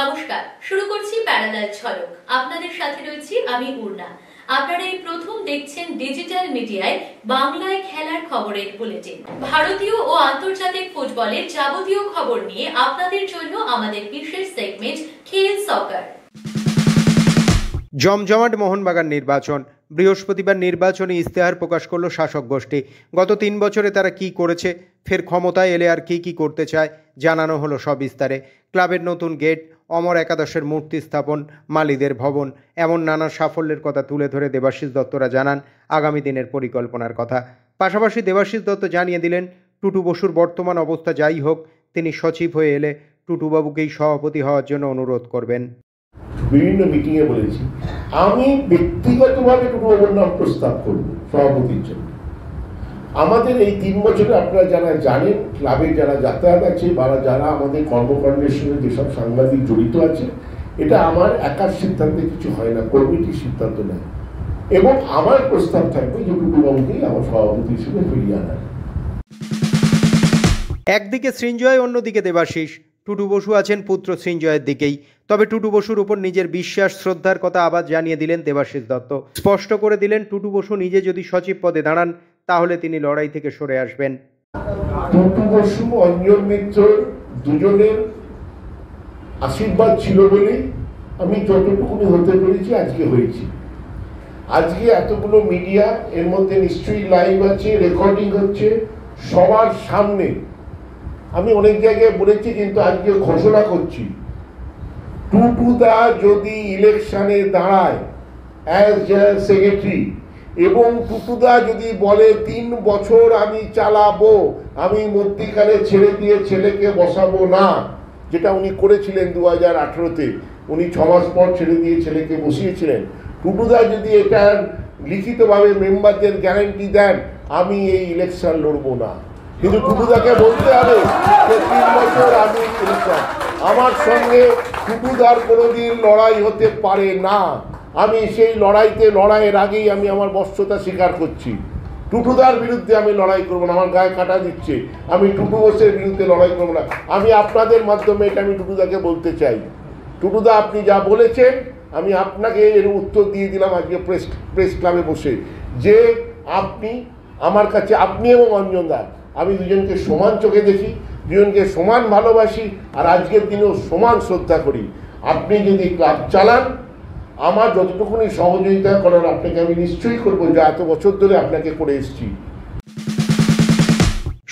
নমস্কার, শুরু করছি প্যারালাল ঝলক। আপনাদের সাথে রয়েছি আমি উর্না। আপনারা এই প্রথম দেখছেন ডিজিটাল মিডিয়ায় বাংলায় খেলার খবরের বুলেটিন। ভারতীয় ও আন্তর্জাতিক ফুটবলের যাবতীয় খবর নিয়ে আপনাদের জন্য আমাদের বিশেষ সেগমেন্ট খেল সকার। জমজমাট মোহনবাগান নির্বাচন। বৃহস্পতিবার নির্বাচনী ইস্তেহার প্রকাশ করল শাসক গোষ্ঠী। গত 3 বছরে তারা কি করেছে, ফের ক্ষমতায় এলে আর কি করতে চায় জানানো হলো সবিস্তারে। ক্লাবের নতুন গেট, অমর একাদশের মূর্তি স্থাপন, মালিদের ভবন, এমন নানা সাফল্যের কথা তুলে ধরে দেবাশিস দত্তরা জানান আগামী দিনের পরিকল্পনার কথা। পাশাপাশি দেবাশিস দত্ত জানিয়ে দিলেন, টুটু বসুর বর্তমান অবস্থা যাই হোক, তিনি সচিব হয়ে এলে টুটুবাবুকেই সভাপতি হওয়ার জন্য অনুরোধ করবেন। বিভিন্ন মিটিংয়ে বলেছি, আমি ব্যক্তিগতভাবে টুটুবাবুর নাম প্রস্তাব করব সভাপতির জন্য। আমাদের এই 3 বছরে আপনারা যারা জানেন, ক্লাবের যারা যাতায়াত আছে বা যারা আমাদের কর্মকাণ্ডের সঙ্গে যেসব সাংবাদিক জড়িত আছে, এটা আমার একার সিদ্ধান্তে কিছু হয় না, কমিটির সিদ্ধান্ত নেয়। এবং আমার প্রস্তাব থাকবে যে টুটুবাবুকেই আমার সভাপতি হিসেবে ফিরিয়ে আনার। একদিকে সৃঞ্জয়, অন্যদিকে দেবাশিস। টুটু বসু আছেন পুত্র সৃঞ্জয়ের দিকেই। তবে টুটু বসুর উপর নিজের বিশ্বাস, শ্রদ্ধার কথা আবার জানিয়ে দিলেন দেবাশিস দত্ত। স্পষ্ট করে দিলেন, টুটু বসু নিজে যদি সচিব পদে দাঁড়ান তাহলে তিনি লড়াই থেকে সরে আসবেন। টুটু বসু, অঞ্জন মিত্র দুজনের আশীর্বাদ ছিল বলেই আমি যতটুকুনি হতে পেরেছি আজকে হয়েছি। আজকে এতগুলো মিডিয়া, এর মধ্যে নিশ্চয়ই লাইভ আছে, রেকর্ডিং হচ্ছে, সবার সামনে আমি অনেক জায়গায় বলেছি, কিন্তু আজকে ঘোষণা করছি, টুটুদা যদি ইলেকশনে দাঁড়ায় অ্যাজ জেনারেল সেক্রেটারি এবং টুটুদা যদি বলে 3 বছর আমি চালাবো, আমি মধ্যিখানে ছেড়ে দিয়ে ছেলেকে বসাবো না, যেটা উনি করেছিলেন 2018-তে, উনি 6 মাস পর ছেড়ে দিয়ে ছেলেকে বসিয়েছিলেন। টুটুদা যদি এটা লিখিতভাবে মেম্বারদের গ্যারান্টি দেন, আমি এই ইলেকশন লড়বো না। কিন্তু টুটুদাকে বলতে হবে যে 3 বছর আমি ইলেকশন, আমার সঙ্গে টুটুদার কোনোদিন লড়াই হতে পারে না। আমি সেই লড়াইয়ের আগেই আমি আমার বশ্যতা স্বীকার করছি। টুটুদার বিরুদ্ধে আমি লড়াই করবো না, আমার গায়ে কাটা দিচ্ছে, আমি টুটু বসের বিরুদ্ধে লড়াই করবো না। আমি আপনাদের মাধ্যমে এটা আমি টুটুদাকে বলতে চাই, টুটুদা আপনি যা বলেছেন আমি আপনাকে এর উত্তর দিয়ে দিলাম আজকে প্রেস ক্লাবে বসে, যে আপনি আমার কাছে, আপনি এবং অঞ্জনদা, আমি দুজনকে সমান চোখে দেখি, দুজনকে সমান ভালোবাসি, আর আজকের দিনেও সমান শ্রদ্ধা করি। আপনি যদি ক্লাব চালান, আমার যতটুকুনি সহযোগিতা করার আপনাকে আমি নিশ্চয়ই করবো, যা এত বছর ধরে আপনাকে করে এসেছি।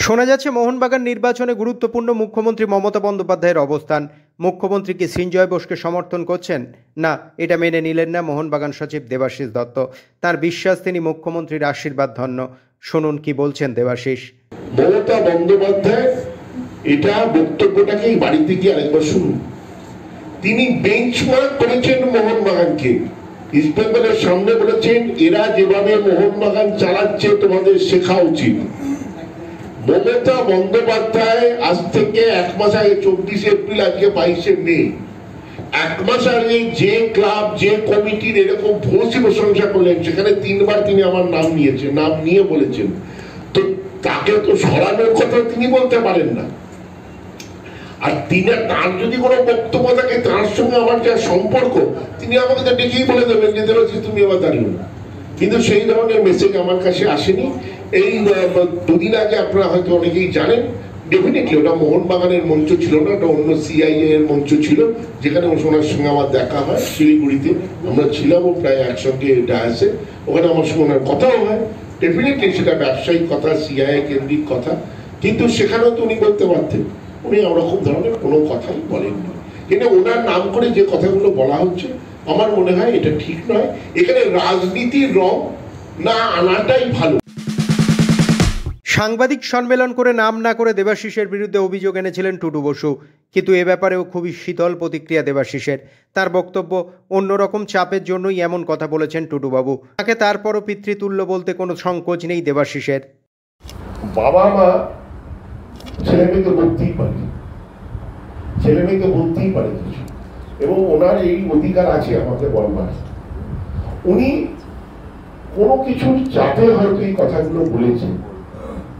শোনা যাচ্ছে মোহনবাগান নির্বাচনে গুরুত্বপূর্ণ মুখ্যমন্ত্রী মমতা বন্দ্যোপাধ্যায়ের অবস্থান। মুখ্যমন্ত্রী কি সৃঞ্জয় বোসকে সমর্থন করছেন? না, এটা মেনে নিলেন না মোহনবাগান সচিব দেবাশিস দত্ত। তার বিশ্বাস তিনি মুখ্যমন্ত্রীর আশীর্বাদ ধন্য। শুনুন কি বলছেন দেবাশিস। মমতা বন্দ্যোপাধ্যায় এটা বক্তব্যটাকেই বাড়িতে গিয়ে আরেকবার শুনুন। তিনি বেঞ্চমার্ক করেছেন মোহনবাগানকে, ইস্ট বেঙ্গলের সামনে বলেছেন, এরা যেভাবে মোহনবাগান চালাচ্ছে তোমাদের শেখা উচিত। মমতা বন্দ্যোপাধ্যায় আজ থেকে 1 মাস আগে, 24 এপ্রিল, আজকে 22 মে, 1 মাস আগে যে ক্লাব, যে কমিটির এরকম ভূয়সী প্রশংসা করলেন, সেখানে 3 বার তিনি আমার নাম নিয়েছেন, নাম নিয়ে বলেছেন, তো তাকে তো সরানোর কথা তিনি বলতে পারেন না। আর তার যদি কোনো বক্তব্য থাকে, তার সঙ্গে আমার যা সম্পর্ক, তিনি আমাকে তো ডেকেই বলে দেবেন যে দেবাশিস তুমি আবার দাঁড়িয়ে না। কিন্তু সেই ধরনের মেসেজ আমার কাছে আসেনি। এই 2 দিন আগে আপনারা হয়তো অনেকেই জানেন, ডেফিনেটলি ওটা মোহনবাগানের মঞ্চ ছিল না, ওটা অন্য সিআইএ এর মঞ্চ ছিল, যেখানে ওনার সঙ্গে আমার দেখা হয় শিলিগুড়িতে। আমরা ছিলামও প্রায় একসঙ্গে ডায়াসে, ওখানে আমার সঙ্গে ওনার কথাও হয়। ডেফিনেটলি সেটা ব্যবসায়িক কথা, সিআইএ কেন্দ্রিক কথা, কিন্তু সেখানেও তো উনি বলতে পারতেন। উনি ওরকম ধরনের কোনো কথাই বলেননি। কিন্তু ওনার নাম করে যে কথাগুলো বলা হচ্ছে, আমার মনে হয় এটা ঠিক নয়। এখানে রাজনীতির রং না আনাটাই ভালো। সাংবাদিক সম্মেলন করে নাম না করে দেবাশিসের বিরুদ্ধে অভিযোগ এনেছিলেন টুটু বসু, কিন্তু এ ব্যাপারেও খুবই শীতল প্রতিক্রিয়া দেবাশিসের। তার বক্তব্য, অন্যরকম চাপের জন্যই এমন কথা বলেছেন টুটুবাবু। তাকে তারপরও পিতৃতুল্য বলতে কোনো সংকোচ নেই দেবাশিসের। বাবা মা ছেলেমেয়েকে বলতেই পারে, ছেলেমেয়েকে বলতেই পারে কিছু, এবং ওনার এই অধিকার আছে আমাকে বলবার। উনি কোনো কিছুর চাপে হয়তো এই কথাগুলো বলেছেন,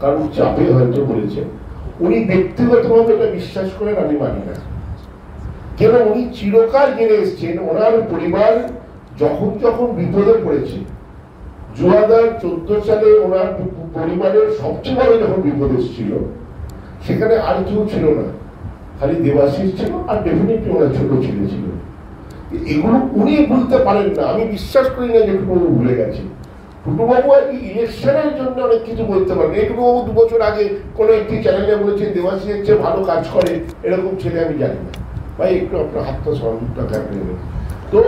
কারণ চাপে হয়তো বলেছেন। উনি ব্যক্তিগতভাবে এটা বিশ্বাস করেন, আমি মানি না। কেন উনি চিরকাল জেনে এসছেন ওনার পরিবার যখন যখন বিপদে পড়েছে, 2014 সালে ওনার পরিবারের সবচেয়ে বড় যখন বিপদ এসেছিল, সেখানে আর কেউ ছিল না, খালি দেবাশিস ছিল আর ডেফিনেটলি ওনার ছোট ছেলে ছিল। এগুলো উনি ভুলতে পারেন না, আমি বিশ্বাস করি না যে টুটুবাবু ভুলে গেছে। টুটুবাবু আর কি ইলেকশনের জন্য অনেক কিছু বলতে পারেন। এই টুটুবাবু 2 বছর আগে কোনো একটি চ্যানেলে বলেছেন দেবাশিসের চেয়ে ভালো কাজ করে, এরকম ছেলে আমি জানি না। ভাই একটু আপনার হাতটা সরলটা নেবেন তো।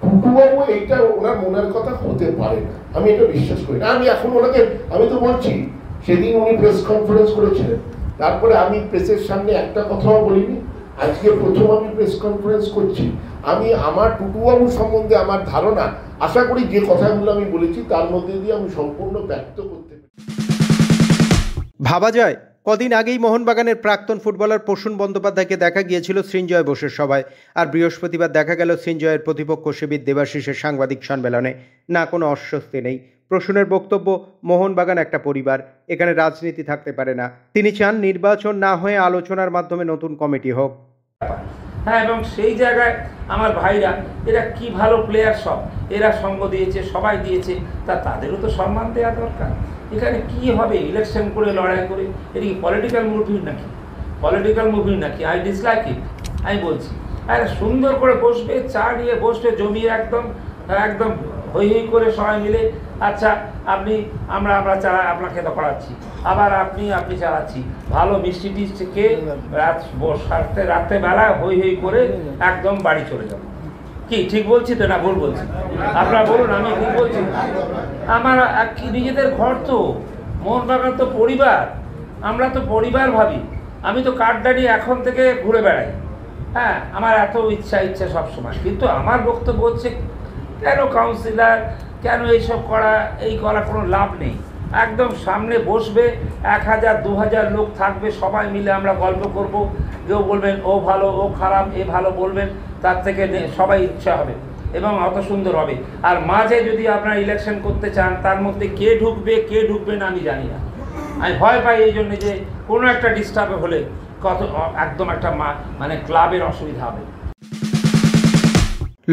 টুটুবাবু এইটা ওনার মনের কথা হতে পারে না, আমি এটা বিশ্বাস করি না। আমি এখন ওনাকে, আমি তো বলছি সেদিন উনি প্রেস কনফারেন্স করেছিলেন, তারপরে আমি প্রেসের সামনে একটা কথাও বলিনি। আজকে প্রথম আমি প্রেস কনফারেন্স করছি। আমি আমার টুটুবাবু সম্বন্ধে আমার ধারণা, আশা করি যে কথাগুলো আমি বলেছি তার মধ্যে দিয়ে আমি সম্পূর্ণ ব্যক্ত করতে পারি। ভাবা যায় কদিন আগেই মোহনবাগানের প্রাক্তন ফুটবলার প্রসূন বন্দ্যোপাধ্যায়কে দেখা গিয়েছিল সৃঞ্জয় বোসের সভায়, আর বৃহস্পতিবার দেখা গেল সৃঞ্জয়ের প্রতিপক্ষ শিবির দেবাশিসের সাংবাদিক সম্মেলনে। না কোনো অস্বস্তি নেই। প্রসূনের বক্তব্য, মোহনবাগান একটা পরিবার, এখানে রাজনীতি থাকতে পারে না। তিনি চান নির্বাচন না হয়ে আলোচনার মাধ্যমে নতুন কমিটি হোক। হ্যাঁ, এবং সেই জায়গায় আমার ভাইরা, এরা কি ভালো প্লেয়ার, সব এরা সঙ্গ দিয়েছে, সবাই দিয়েছে, তাদেরও তো সম্মান দেওয়া দরকার। এখানে কি হবে ইলেকশন করে লড়াই করে? এটা কি পলিটিক্যাল মুভি নাকি? পলিটিক্যাল মুভি নাকি? আই ডিসলাইক ইট, আমি বলছি। আর সুন্দর করে বসবে, চা নিয়ে বসবে, জমিয়ে একদম একদম হই হই করে সবাই মিলে, আচ্ছা আমরা আপনাকে তো করাচ্ছি, আবার আপনি চালাচ্ছি, ভালো মিষ্টি টিষ্টি খেয়ে রাত্রেবেলা হই হই করে একদম বাড়ি চলে যাবো। কি ঠিক বলছি তো না ভুল বলছি? আপনারা বলুন, আমি ঠিক বলছি? আমার নিজেদের ঘর তো, মোহনবাগান তো পরিবার, আমরা তো পরিবার ভাবি। আমি তো কার্ডটা নিয়ে এখন থেকে ঘুরে বেড়াই। হ্যাঁ, আমার এত ইচ্ছা সবসময়, কিন্তু আমার বক্তব্য হচ্ছে কেন কাউন্সিলর, কেন এইসব করা কোনো লাভ নেই। একদম সামনে বসবে, 1000-2000 লোক থাকবে, সবাই মিলে আমরা গল্প করব। কেউ বলবেন ও ভালো, ও খারাপ, এ ভালো বলবেন, তার থেকে সবাই ইচ্ছা হবে এবং অত সুন্দর হবে। আর মাঝে যদি আপনারা ইলেকশন করতে চান, তার মধ্যে কে ঢুকবে না আমি জানি না। আমি ভয় পাই এই জন্যে যে কোনো একটা ডিস্টার্ব হলে একদম একটা মানে ক্লাবের অসুবিধা হবে।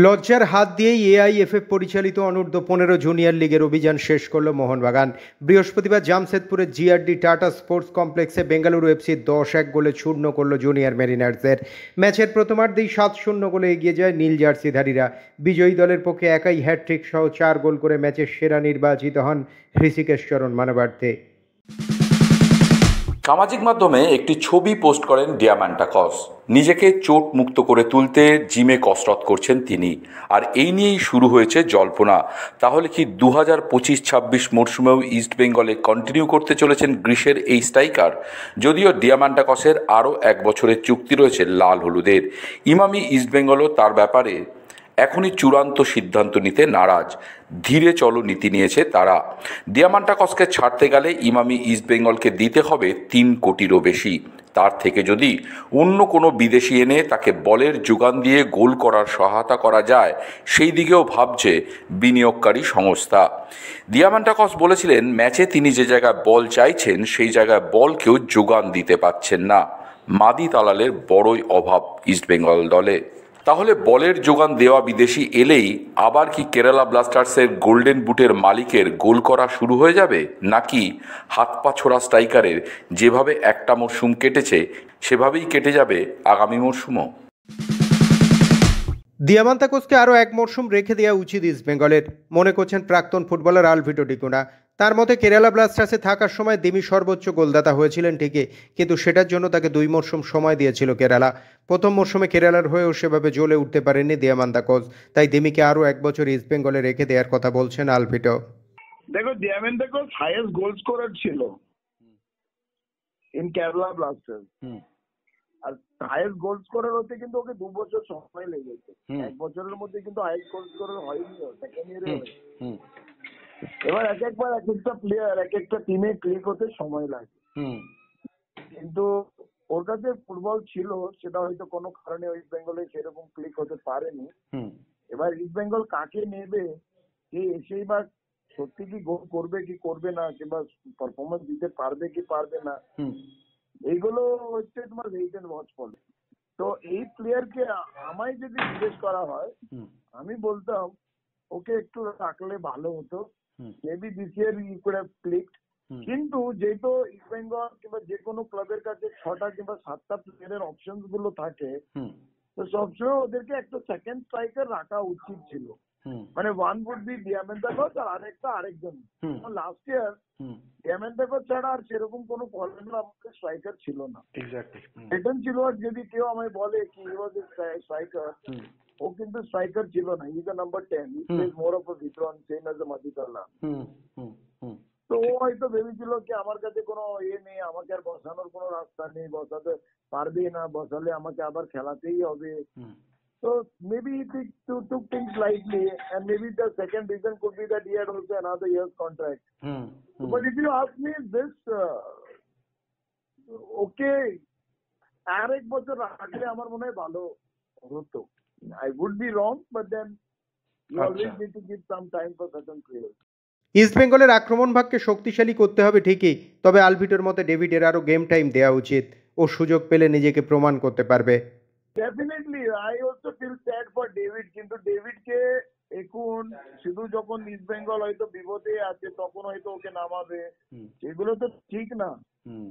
লজ্জার হাত দিয়েই এআইএফএফ পরিচালিত অনূর্ধ্ব-15 জুনিয়র লিগের অভিযান শেষ করল মোহনবাগান। বৃহস্পতিবার জামশেদপুরের জিআরডি টাটা স্পোর্টস কমপ্লেক্সে বেঙ্গালুরু এফসি 10-1 গোলে চূর্ণ করল জুনিয়র মেরিনার্সদের। ম্যাচের প্রথমার্ধেই 7-0 গোলে এগিয়ে যায় নীল জার্সিধারীরা। বিজয়ী দলের পক্ষে একাই হ্যাটট্রিক সহ 4 গোল করে ম্যাচের সেরা নির্বাচিত হন হৃষিকেশ চরণ মানবার্থে। সামাজিক মাধ্যমে একটি ছবি পোস্ট করেন ডিয়ামান্টাকস। নিজেকে চোট মুক্ত করে তুলতে জিমে কসরত করছেন তিনি, আর এই নিয়েই শুরু হয়েছে জল্পনা। তাহলে কি 2025-26 মরশুমেও ইস্টবেঙ্গলে কন্টিনিউ করতে চলেছেন গ্রিসের এই স্ট্রাইকার? যদিও ডিয়ামান্টাকসের আরও 1 বছরের চুক্তি রয়েছে লাল হলুদের। ইমামি ইস্টবেঙ্গলও তার ব্যাপারে এখনই চূড়ান্ত সিদ্ধান্ত নিতে নারাজ। ধীরে চলো নীতি নিয়েছে তারা। ডিয়ামান্টাকসকে ছাড়তে গেলে ইমামি ইস্টবেঙ্গলকে দিতে হবে 3 কোটিরও বেশি। তার থেকে যদি অন্য কোনো বিদেশি এনে তাকে বলের যোগান দিয়ে গোল করার সহায়তা করা যায়, সেই দিকেও ভাবছে বিনিয়োগকারী সংস্থা। ডিয়ামান্টাকস বলেছিলেন, ম্যাচে তিনি যে জায়গায় বল চাইছেন সেই জায়গায় বল কেউ যোগান দিতে পারছেন না। মাদি তালালের বড়ই অভাব ইস্টবেঙ্গল দলে। তাহলে বলের যোগান দেওয়া বিদেশি এলেই আবার কি কেরালা ব্লাস্টার্সের গোল্ডেন বুটের মালিকের গোল করা শুরু হয়ে যাবে? নাকি হাত পা ছোড়া স্ট্রাইকারের যেভাবে একটা মরশুম কেটেছে সেভাবেই কেটে যাবে আগামী মরশুমও? ডিয়ামান্টাকসকে আরও 1 মরশুম রেখে দেওয়া উচিত ইস্টবেঙ্গলের, মনে করছেন প্রাক্তন ফুটবলার আলভিটো ডিকুনা। তার মতে কেরালা ব্লাস্টার্সে থাকার সময় দিমি সর্বোচ্চ গোলদাতা হয়েছিলেন ঠিকই, কিন্তু সেটার জন্য তাকে 2 মরশুম সময় দিয়েছিল কেরালা। প্রথম মরশুমে কেরালার হয়েও সেভাবে জ্বলে উঠতে পারেননি ডিয়ামান্টাকস, তাই দিমিকে আরও 1 বছর ইস্টবেঙ্গলে রেখে দেওয়ার কথা বলছেন আলভিটো। দেখো, ডিয়ামান্টাকস হাইয়েস্ট গোল স্কোরার ছিল ইন কেরালা ব্লাস্টার্স, আর হাইয়েস্ট গোল স্কোরার হতে কিন্তু ওকে 2 বছর সময় লেগেছে। 1 বছরের মধ্যে কিন্তু হাইয়েস্ট গোল স্কোরার হয়নি, সেকেন্ড ইয়ারে হয়েছে। এবার এক একটা প্লেয়ার এক একটা টিমে ক্লিক হতে সময় লাগে, কিন্তু ওর কাছে ফুটবল ছিল, সেটা হয়তো কোনো কারণে ইস্ট বেঙ্গলে সেরকম ক্লিক হতে পারেনি। এবার ইস্ট বেঙ্গল কাকে নেবে, যে এসেই বা সত্যি কি গোল করবে কি করবে না, কিংবা পারফরমেন্স দিতে পারবে কি পারবে না, এইগুলো হচ্ছে তোমার ওয়েট এন্ড ওয়াচ পলিসি। তো এই প্লেয়ারকে আমায় যদি জিজ্ঞেস করা হয় আমি বলতাম ওকে একটু রাখলে ভালো হতো, maybe this year you could have clicked. কিন্তু যেহেতু ইস্ট বেঙ্গল কিংবা যে কোনো ক্লাবের কাছে 6টা কিংবা 7টা প্লেয়ারের অপশনস গুলো থাকে, তো সবসময় ওদেরকে একটা সেকেন্ড স্ট্রাইকার রাখা উচিত ছিল। মানে ওয়ান উড বি ডিয়ামেন্টাকোস আর আরেকটা আরেকজন। লাস্ট ইয়ার ডিয়ামেন্টাকোস ছাড়া আর সেরকম কোনো ফরেনার আমাদের স্ট্রাইকার ছিল না। এটন চিলওয়ার্ড যদি কেউ আমায় বলে কি হি ওয়াজ এ স্ট্রাইকার, ও কিন্তু স্ট্রাইকার ছিল না, he is a number 10, he plays more of a veteran same as মাদিতাল্লাহ। তো ও হয়তো ভেবেছিল কি আমার কাছে কোনো নেই, আমাকে আর বসানোর কোনো রাস্তা নেই, বসাতে পারবেই না, বসালে আমাকে আবার খেলাতেই হবে। So maybe he took things lightly, and maybe the second reason could be that he had also another year's contract. But if you ask me this, okay, আর এক বছর রাখলে আমার মনে হয় ভালো হতো। I would be wrong, but then you always need to give some time for certain players. East বেঙ্গলের আক্রমণ ভাগকে শক্তিশালী করতে হবে ঠিকই, তবে আলভিটোর মতে ডেভিডের আরও গেম টাইম দেওয়া উচিত। ও সুযোগ পেলে নিজেকে প্রমাণ করতে পারবে। Definitely, I also feel sad for David, কিন্তু ডেভিডকে এখন শুধু যখন ইস্ট বেঙ্গল হয়তো বিপদে আছে তখন হয়তো ওকে নামাবে, এগুলো তো ঠিক না।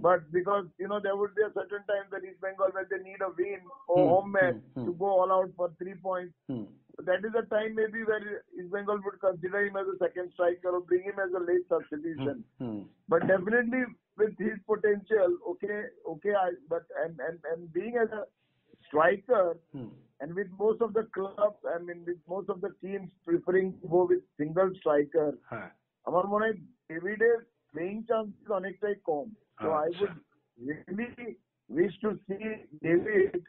But because there would be a certain time that East Bengal when they need a win or home match to go all out for 3 points. That is the time maybe where East Bengal would consider him as a second striker or bring him as a late substitution. But definitely with his potential, but and being as a striker, and with most of the clubs, I mean with most of the teams preferring to go with single striker, আমার মনে হয় ডেভিডের playing chances অনেকটাই কম। So I would really wish to see David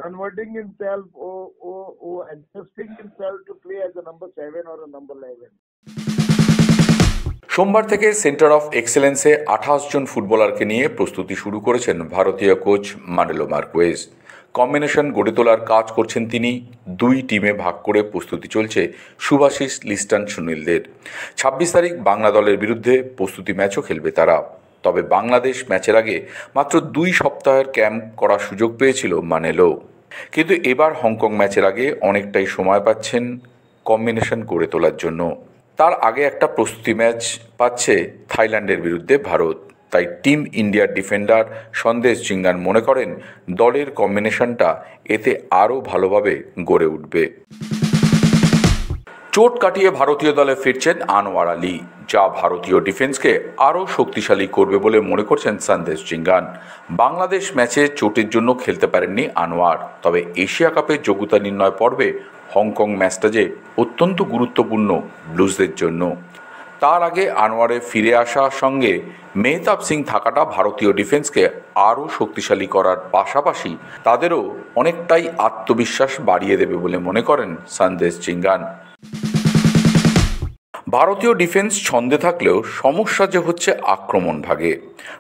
converting himself or adjusting himself to play as a number 7 or a number 11. সোমবার থেকে centre of এক্সেলেন্সে 28 জন ফুটবলারকে নিয়ে প্রস্তুতি শুরু করেছেন ভারতীয় কোচ মানেলো মার্কুয়েজ। কম্বিনেশন গড়ে তোলার কাজ করছেন তিনি। 2 টিমে ভাগ করে প্রস্তুতি চলছে শুভাশিস লিস্টন সুনীলদের। 26 তারিখ বাংলা দলের বিরুদ্ধে প্রস্তুতি ম্যাচও খেলবে তারা। তবে বাংলাদেশ ম্যাচের আগে মাত্র 2 সপ্তাহের ক্যাম্প করার সুযোগ পেয়েছিল মানেলো, কিন্তু এবার হংকং ম্যাচের আগে অনেকটাই সময় পাচ্ছেন কম্বিনেশন গড়ে তোলার জন্য। তার আগে একটা প্রস্তুতি ম্যাচ পাচ্ছে থাইল্যান্ডের বিরুদ্ধে ভারত। তাই টিম ইন্ডিয়ার ডিফেন্ডার সন্দেশ জিঙ্গান মনে করেন দলের কম্বিনেশনটা এতে আরও ভালোভাবে গড়ে উঠবে। চোট কাটিয়ে ভারতীয় দলে ফিরছেন আনোয়ার আলী, যা ভারতীয় ডিফেন্সকে আরও শক্তিশালী করবে বলে মনে করছেন সন্দেশ জিঙ্গান। বাংলাদেশ ম্যাচে চোটের জন্য খেলতে পারেননি আনোয়ার, তবে এশিয়া কাপের যোগ্যতা নির্ণয় পর্বে হংকং ম্যাচটা যে অত্যন্ত গুরুত্বপূর্ণ ব্লুজদের জন্য। তার আগে আনোয়ারের ফিরে আসার সঙ্গে মেহতাব সিং থাকাটা ভারতীয় ডিফেন্সকে আরও শক্তিশালী করার পাশাপাশি তাদেরও অনেকটাই আত্মবিশ্বাস বাড়িয়ে দেবে বলে মনে করেন সন্দেশ জিঙ্গান। ভারতীয় ডিফেন্স ছন্দে থাকলেও সমস্যা যে হচ্ছে আক্রমণ ভাগে।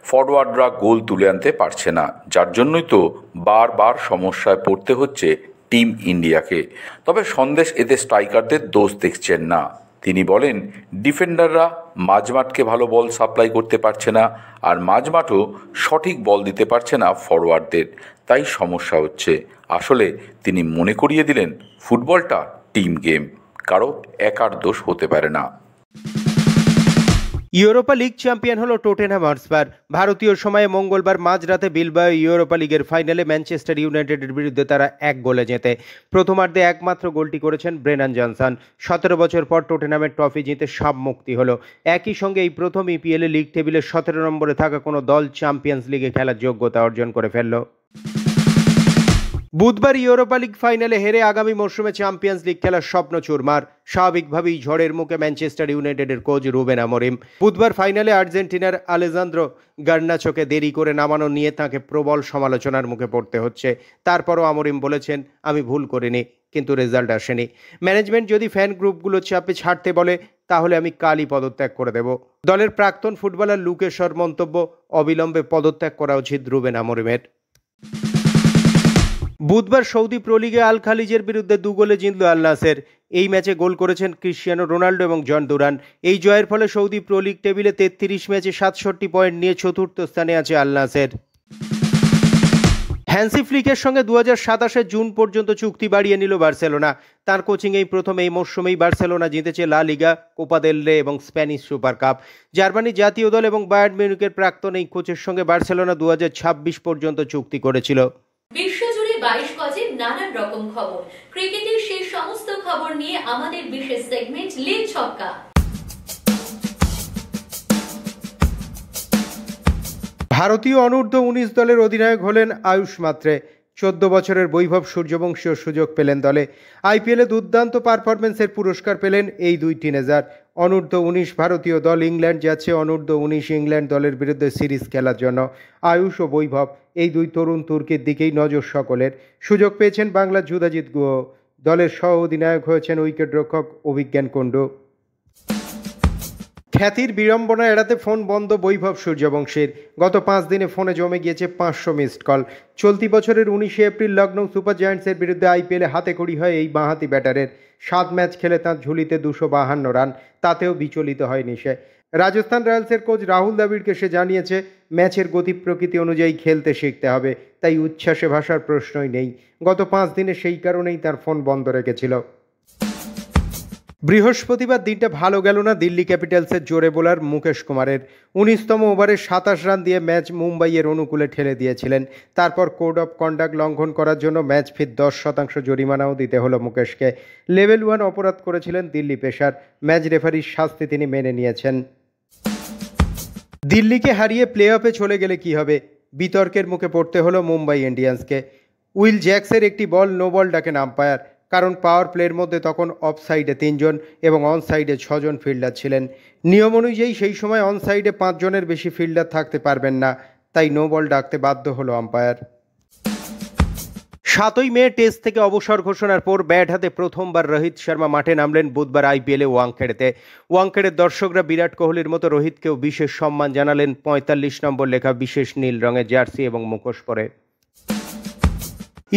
ফরওয়ার্ডরা গোল তুলে আনতে পারছে না, যার জন্যই তো বারবার সমস্যায় পড়তে হচ্ছে টিম ইন্ডিয়াকে। তবে সন্দেশ এতে স্ট্রাইকারদের দোষ দেখছেন না। তিনি বলেন ডিফেন্ডাররা মাঝমাঠকে ভালো বল সাপ্লাই করতে পারছে না, আর মাঝমাঠও সঠিক বল দিতে পারছে না ফরওয়ার্ডদের, তাই সমস্যা হচ্ছে। আসলে তিনি মনে করিয়ে দিলেন ফুটবলটা টিম গেম, কারো একার দোষ হতে পারে না। ইউরোপা লিগ চ্যাম্পিয়ন হলো টটেনহ্যাম হটস্পার। ভারতীয় সময়ে মঙ্গলবার মাঝরাতে বিলবাও ইউরোপা লিগের ফাইনালে ম্যানচেস্টার ইউনাইটেডের বিরুদ্ধে তারা 1 গোলে জেতে। প্রথমার্ধে একমাত্র গোলটি করেছেন ব্রেনান জনসন। 17 বছর পর টটেনহ্যামের ট্রফি জিতে সব মুক্তি হলো। একই সঙ্গে এই প্রথম ইপিএলে লিগ টেবিলে 17 নম্বরে থাকা কোনো দল চ্যাম্পিয়ন্স লিগে খেলার যোগ্যতা অর্জন করে ফেলল। বুধবার ইউরোপা লিগ ফাইনালে হেরে আগামী মরশুমে চ্যাম্পিয়ন্স লিগ খেলার স্বপ্ন চুরমার। স্বাভাবিকভাবেই ঝড়ের মুখে ম্যানচেস্টার ইউনাইটেডের কোচ রুবেন আমোরিম। বুধবার ফাইনালে আর্জেন্টিনার আলেজান্দ্রো গার্নাচোকে দেরি করে নামানো নিয়ে তাঁকে প্রবল সমালোচনার মুখে পড়তে হচ্ছে। তারপরও আমোরিম বলেছেন, আমি ভুল করিনি, কিন্তু রেজাল্ট আসেনি। ম্যানেজমেন্ট যদি ফ্যান গ্রুপগুলো চাপে ছাড়তে বলে তাহলে আমি কালই পদত্যাগ করে দেব। দলের প্রাক্তন ফুটবলার লুকেশর মন্তব্য, অবিলম্বে পদত্যাগ করা উচিত রুবেন আমোরিমের। বুধবার সৌদি প্রো লিগে আল খালিজের বিরুদ্ধে 2 গোলে জিতল আল নাসের। এই ম্যাচে গোল করেছেন ক্রিশ্চিয়ানো রোনাল্ডো এবং জন দুরান। এই জয়ের ফলে সৌদি প্রো লিগ টেবিলে 33 ম্যাচে 67 পয়েন্ট নিয়ে চতুর্থ স্থানে আছে আল নাসের। হ্যান্সি ফ্লিকের সঙ্গে 2027 জুন পর্যন্ত চুক্তি বাড়িয়ে নিল বার্সেলোনা। তার কোচিংয়েই প্রথম এই মরশুমেই বার্সেলোনা জিতেছে লা লিগা, কোপা দেল রে এবং স্প্যানিশ সুপার কাপ। জার্মানি জাতীয় দল এবং বায়ার্ন মিউনিখের প্রাক্তন এই কোচের সঙ্গে বার্সেলোনা 2026 পর্যন্ত চুক্তি করেছিল। বিশ্বজুড়ে 22 গজে নানান রকম খবর, ক্রিকেটের সেই সমস্ত খবর নিয়ে আমাদের বিশেষ সেগমেন্ট লিগ ছক্কা। ভারতীয় অনূর্ধ্ব-19 দলের অধিনায়ক হলেন আয়ুষ মাত্রে। 14 বছরের বৈভব সূর্যবংশীও সুযোগ পেলেন দলে। আইপিএলে দুর্দান্ত পারফরমেন্সের পুরস্কার পেলেন এই দুই টিনেজার। অনূর্ধ্ব-19 ভারতীয় দল ইংল্যান্ড যাচ্ছে অনূর্ধ্ব-19 ইংল্যান্ড দলের বিরুদ্ধে সিরিজ খেলার জন্য। আয়ুষ ও বৈভব এই দুই তরুণ তুর্কির দিকেই নজর সকলের। সুযোগ পেয়েছেন বাংলার যুধাজিৎ গুহ। দলের সহ অধিনায়ক হয়েছেন উইকেটরক্ষক অভিজ্ঞান কুণ্ডু। খ্যাতির বিড়ম্বনা এড়াতে ফোন বন্ধ বৈভব সূর্যবংশীর। গত 5 দিনে ফোনে জমে গিয়েছে 500 মিসড কল। চলতি বছরের 19 এপ্রিল লখনৌ সুপার জায়ান্টসের বিরুদ্ধে আইপিএলে হাতেখড়ি হয় এই বাঁহাতি ব্যাটারের। 7 ম্যাচ খেলে তাঁর ঝুলিতে 252 রান, তাতেও বিচলিত হয়নি সে। রাজস্থান রয়্যালসের কোচ রাহুল দ্রাবিড়কে সে জানিয়েছে ম্যাচের গতি প্রকৃতি অনুযায়ী খেলতে শিখতে হবে, তাই উচ্ছ্বাসে ভাসার প্রশ্নই নেই। গত 5 দিনে সেই কারণেই তার ফোন বন্ধ রেখেছিল। বৃহস্পতিবার দিনটা ভালো গেল না দিল্লি ক্যাপিটালসের জোরে বোলার মুকেশ কুমারের। 19তম ওভারে 27 রান দিয়ে ম্যাচ মুম্বাইয়ের অনুকূলে ঠেলে দিয়েছিলেন। তারপর কোড অফ কন্ডাক্ট লঙ্ঘন করার জন্য ম্যাচ ফির 10% জরিমানাও দিতে হলো মুকেশকে। লেভেল 1 অপরাধ করেছিলেন দিল্লি পেসার। ম্যাচ রেফারির শাস্তি তিনি মেনে নিয়েছেন। দিল্লিকে হারিয়ে প্লে অফে চলে গেলে কি হবে, বিতর্কের মুখে পড়তে হলো মুম্বাই ইন্ডিয়ান্সকে। উইল জ্যাক্সের একটি বল নো বল ডাকেন আম্পায়ার, কারণ পাওয়ার প্লের মধ্যে তখন অফ সাইডে 3 জন এবং অন সাইডে 6 জন ফিল্ডার ছিলেন। নিয়ম অনুযায়ী সেই সময় অন সাইডে 5 জনের বেশি ফিল্ডার থাকতে পারবেন না, তাই নো বল ডাকতে বাধ্য হলো আম্পায়ার। 7ই মে টেস্ট থেকে অবসর ঘোষণার পর ব্যাট হাতে প্রথমবার রোহিত শর্মা মাঠে নামলেন বুধবার আইপিএলে ওয়াংখেড়েতে। ওয়াংখেড়ের দর্শকরা বিরাট কোহলির মতো রোহিতকেও বিশেষ সম্মান জানালেন 45 নম্বর লেখা বিশেষ নীল রঙের জার্সি এবং মুখোশ পরে।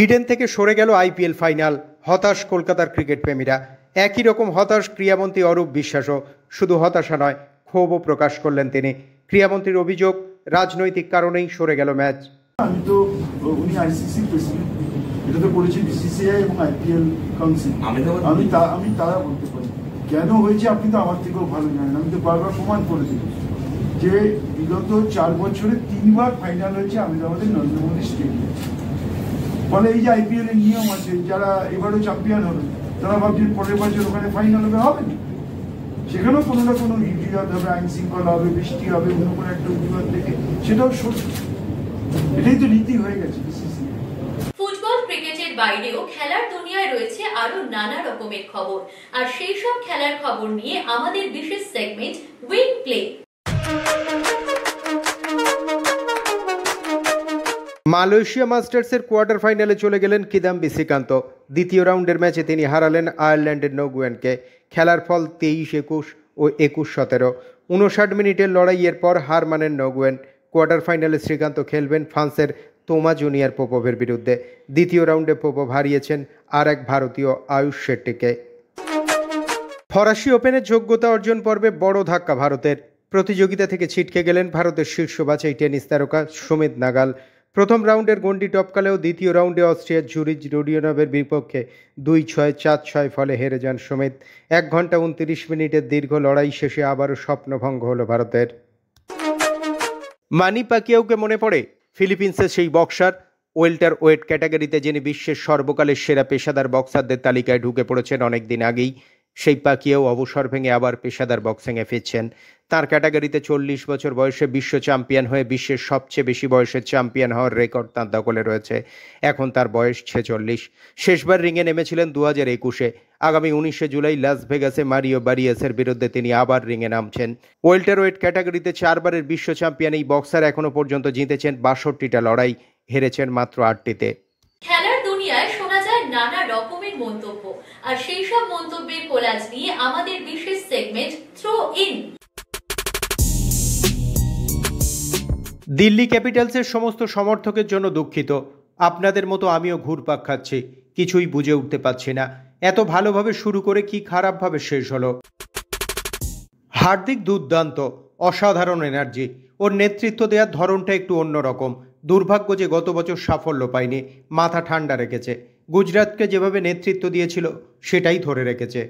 ইডেন থেকে সরে গেল আইপিএল ফাইনাল। হতাশ কলকাতার ক্রিকেট প্রেমীরা। একই রকম হতাশ ক্রীড়ামন্ত্রী অরূপ বিশ্বাসও। শুধু হতাশা নয়, ক্ষোভও প্রকাশ করলেন তিনি। ক্রীড়ামন্ত্রীর অভিযোগ, রাজনৈতিক কারণেই সরে গেল ম্যাচ। আমি তো উনি আইসিসি প্রেসিডেন্ট, এটা তো করেছি বিসিসিআই এবং আইপিএল কাউন্সিল। আমি তারা বলতে পারি কেন হয়েছে, আপনি তো আমার থেকেও ভালো জানেন। আমি তো বারবার প্রমাণ করেছি যে বিগত 4 বছরে 3বার ফাইনাল হয়েছে আহমেদাবাদের নরেন্দ্র মোদী স্টেডিয়াম। ফলে এই যে আইপিএল এর নিয়ম আছে, যারা এবারও চ্যাম্পিয়ন হবে তারা ভাবছেন পরের বছর ওখানে ফাইনাল হবে না। সেখানেও কোনো না কোনো বিবাদ হবে, আইন শৃঙ্খলা হবে, বৃষ্টি হবে, অন্য কোনো একটা বিবাদ থেকে, সেটাও সত্যি। এটাই তো নীতি হয়ে গেছে। ফুটবল ক্রিকেটের বাইরেও খেলার দুনিয়ায় রয়েছে আরো নানা রকমের খবর, আর সেই সব খেলার খবর নিয়ে আমাদের বিশেষ সেগমেন্ট উইং প্লে। মালয়েশিয়া মাস্টার্সের কোয়ার্টার ফাইনালে চলে গেলেন কিদাম্বি শ্রীকান্ত। দ্বিতীয় রাউন্ডের ম্যাচে তিনি হারালেন আয়ারল্যান্ডের নগুয়েনকে। খেলার ফল 23-21 ও 21-17। 59 মিনিটের লড়াইয়ের পর হার মানেন নগুয়েন। কোয়ার্টার ফাইনালে শ্রীকান্ত খেলবেন ফ্রান্সের তোমা জুনিয়র পোপভের বিরুদ্ধে। দ্বিতীয় রাউন্ডে পোপভ হারিয়েছেন আর এক ভারতীয় আয়ুষ শেট্টিকে। ফরাসি ওপেনের যোগ্যতা অর্জন পর্বে বড় ধাক্কা ভারতের। প্রতিযোগিতা থেকে ছিটকে গেলেন ভারতের শীর্ষ বাছাই টেনিস তারকা সুমিত নাগাল। প্রথম রাউন্ডের গন্ডি টপকালেও দ্বিতীয় রাউন্ডে অস্ট্রিয়ার জুরিচ রোডিওনভের বিপক্ষে 2-6, 4-6 ফলে হেরে যান সুমিত। 1 ঘন্টা 29 মিনিটের দীর্ঘ লড়াই শেষে আবারও স্বপ্নভঙ্গ হলো ভারতের। মানি পাকিয়াওকে মনে পড়ে? ফিলিপিন্সের সেই বক্সার। ওয়েল্টার ওয়েট ক্যাটাগরিতে যিনি বিশ্বের সর্বকালের সেরা পেশাদার বক্সারদের তালিকায় ঢুকে পড়েছেন অনেকদিন আগেই। সেই পাকিয়াও অবসর ভেঙে আবার পেশাদার বক্সিংয়ে ফিরছেন। তার ক্যাটাগরিতে 40 বছর বয়সে বিশ্ব চ্যাম্পিয়ন হয়ে বিশ্বের সবচেয়ে বেশি বয়সের চ্যাম্পিয়ন হওয়ার রেকর্ড তাঁর দখলে রয়েছে। এখন তার বয়স 46। শেষবার রিংয়ে নেমেছিলেন 2021-এ। আগামী 19 জুলাই লাস ভেগাসে মারিও বারিয়াসের বিরুদ্ধে তিনি আবার রিংয়ে নামছেন। ওয়েল্টার ওয়েট ক্যাটাগরিতে 4 বারের বিশ্ব চ্যাম্পিয়ন এই বক্সার এখনো পর্যন্ত জিতেছেন 62টা লড়াই, হেরেছেন মাত্র 8টিতে। খেলার দুনিয়ায় শোনা যায় নানা রকমের মন্তব্য, আর সেই সব মন্তব্যের কোলাজ নিয়ে আমাদের বিশেষ সেগমেন্ট থ্রো ইন। দিল্লি ক্যাপিটালসের সমস্ত সমর্থকের জন্য দুঃখিত। আপনাদের মতো আমিও ঘুরপাক খাচ্ছি, কিছুই বুঝে উঠতে পারছি না। এত ভালোভাবে শুরু করে কি খারাপভাবে শেষ হলো। হার্দিক দুর্দান্ত, অসাধারণ এনার্জি। ওর নেতৃত্ব দেওয়ার ধরনটা একটু অন্যরকম। দুর্ভাগ্য যে গত বছর সাফল্য পায়নি, মাথা ঠান্ডা রেখেছে, গুজরাটকে যেভাবে নেতৃত্ব দিয়েছিল সেটাই ধরে রেখেছে।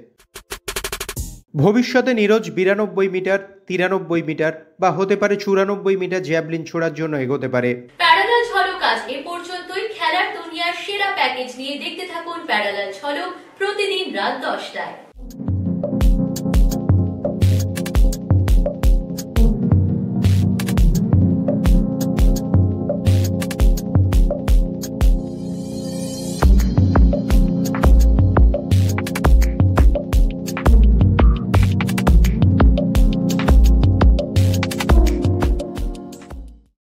ভবিষ্যতে নীরজ 92 মিটার, 93 মিটার বা হতে পারে 94 মিটার জ্যাভলিন ছোড়ার জন্য এগোতে পারে। প্যারালাল ঝলক আজ এ পর্যন্তই। খেলার দুনিয়ার সেরা প্যাকেজ নিয়ে দেখতে থাকুন প্যারালাল ঝলক প্রতিদিন রাত 10টায়।